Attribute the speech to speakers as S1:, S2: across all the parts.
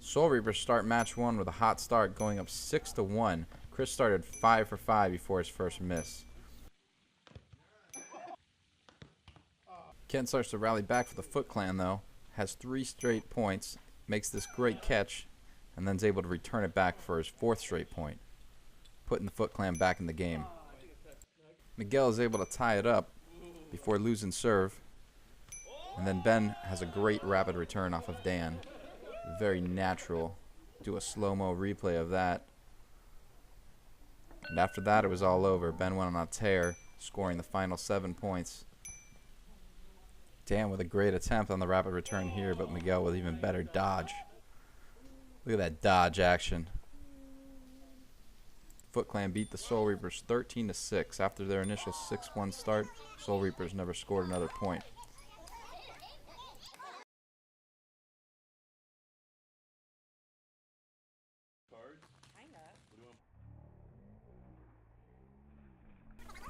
S1: Soul Reapers start match 1 with a hot start, going up 6-1. Chris started 5 for 5 before his first miss. Ken starts to rally back for the Foot Clan though, has 3 straight points, makes this great catch, and then is able to return it back for his 4th straight point, putting the Foot Clan back in the game. Miguel is able to tie it up before losing serve, and then Ben has a great rapid return off of Dan. Very natural. Do a slow-mo replay of that. And after that, it was all over. Ben went on a tear, scoring the final 7 points. Dan with a great attempt on the rapid return here, but Miguel with even better dodge. Look at that dodge action. Foot Clan beat the Soul Reapers 13-6. After their initial 6-1 start, Soul Reapers never scored another point.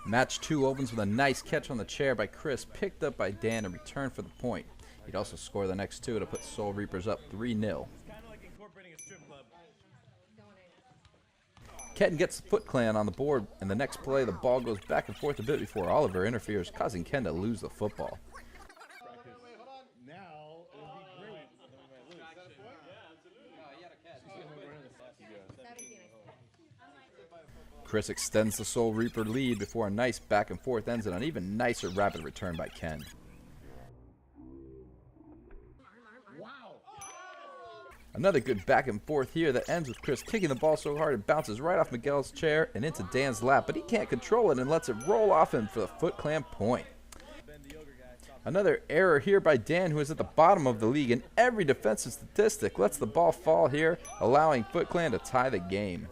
S1: Match 2 opens with a nice catch on the chair by Chris, picked up by Dan and returned for the point. He'd also score the next 2 to put Soul Reapers up 3-0. Ken gets the Foot Clan on the board, and the next play the ball goes back and forth a bit before Oliver interferes, causing Ken to lose the football. Chris extends the Soul Reaper lead before a nice back and forth ends in an even nicer rapid return by Ken. Another good back and forth here that ends with Chris kicking the ball so hard it bounces right off Miguel's chair and into Dan's lap, but he can't control it and lets it roll off him for the Foot Clan point. Another error here by Dan, who is at the bottom of the league in every defensive statistic, lets the ball fall here, allowing Foot Clan to tie the game.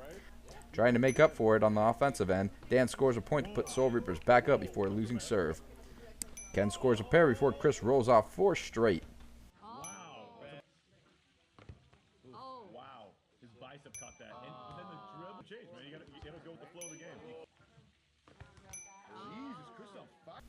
S1: Trying to make up for it on the offensive end, Dan scores a point to put Soul Reapers back up before losing serve. Ken scores a pair before Chris rolls off 4 straight.
S2: Wow. His bicep caught that. And then the dribble changed, man. You gotta go with the flow of the game. Jesus, Chris on fire.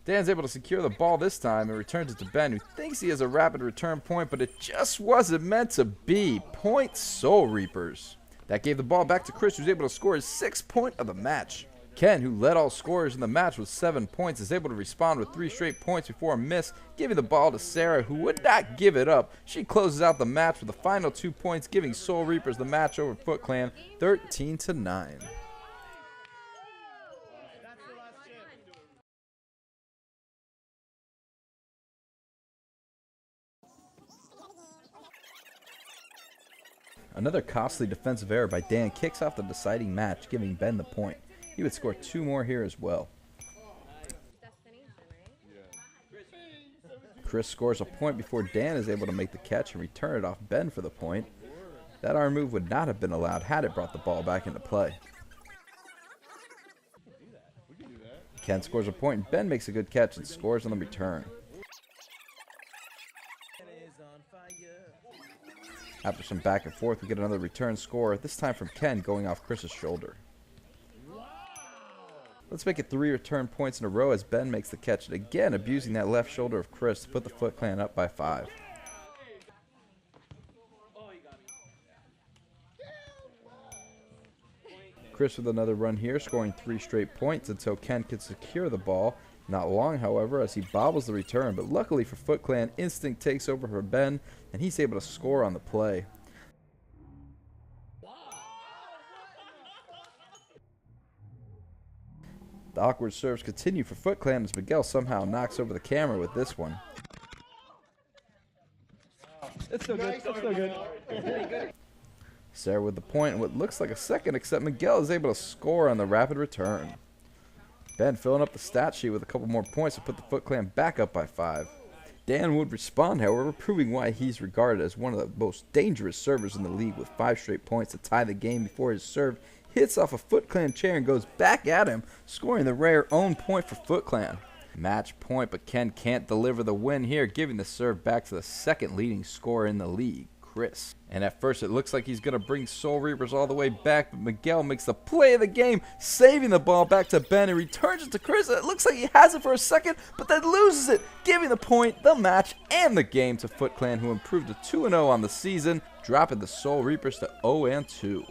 S1: Dan's able to secure the ball this time and returns it to Ben, who thinks he has a rapid return point, but it just wasn't meant to be. Point Soul Reapers. That gave the ball back to Chris, who's able to score his 6th point of the match. Ken, who led all scorers in the match with 7 points, is able to respond with 3 straight points before a miss, giving the ball to Sarah, who would not give it up. She closes out the match with the final 2 points, giving Soul Reapers the match over Foot Clan 13-9. Another costly defensive error by Dan kicks off the deciding match, giving Ben the point. He would score 2 more here as well. Chris scores a point before Dan is able to make the catch and return it off Ben for the point. That arm move would not have been allowed had it brought the ball back into play. Ken scores a point and Ben makes a good catch and scores on the return. After some back and forth, we get another return score, this time from Ken going off Chris's shoulder. Let's make it 3 return points in a row as Ben makes the catch, and again abusing that left shoulder of Chris to put the Foot Clan up by 5. Chris with another run here, scoring 3 straight points until Ken can secure the ball. Not long, however, as he bobbles the return, but luckily for Foot Clan, instinct takes over for Ben, and he's able to score on the play. The awkward serves continue for Foot Clan as Miguel somehow knocks over the camera with this one.
S2: It's still good. It's still good.
S1: Sarah with the point in what looks like a second, except Miguel is able to score on the rapid return. Ben filling up the stat sheet with a couple more points to put the Foot Clan back up by 5. Dan would respond, however, proving why he's regarded as one of the most dangerous servers in the league with 5 straight points to tie the game before his serve hits off a Foot Clan chair and goes back at him, scoring the rare own point for Foot Clan. Match point, but Ken can't deliver the win here, giving the serve back to the 2nd leading scorer in the league, Chris. And at first it looks like he's going to bring Soul Reapers all the way back, but Miguel makes the play of the game, saving the ball back to Ben and returns it to Chris. It looks like he has it for a second, but then loses it, giving the point, the match, and the game to Foot Clan, who improved to 2-0 on the season, dropping the Soul Reapers to 0-2.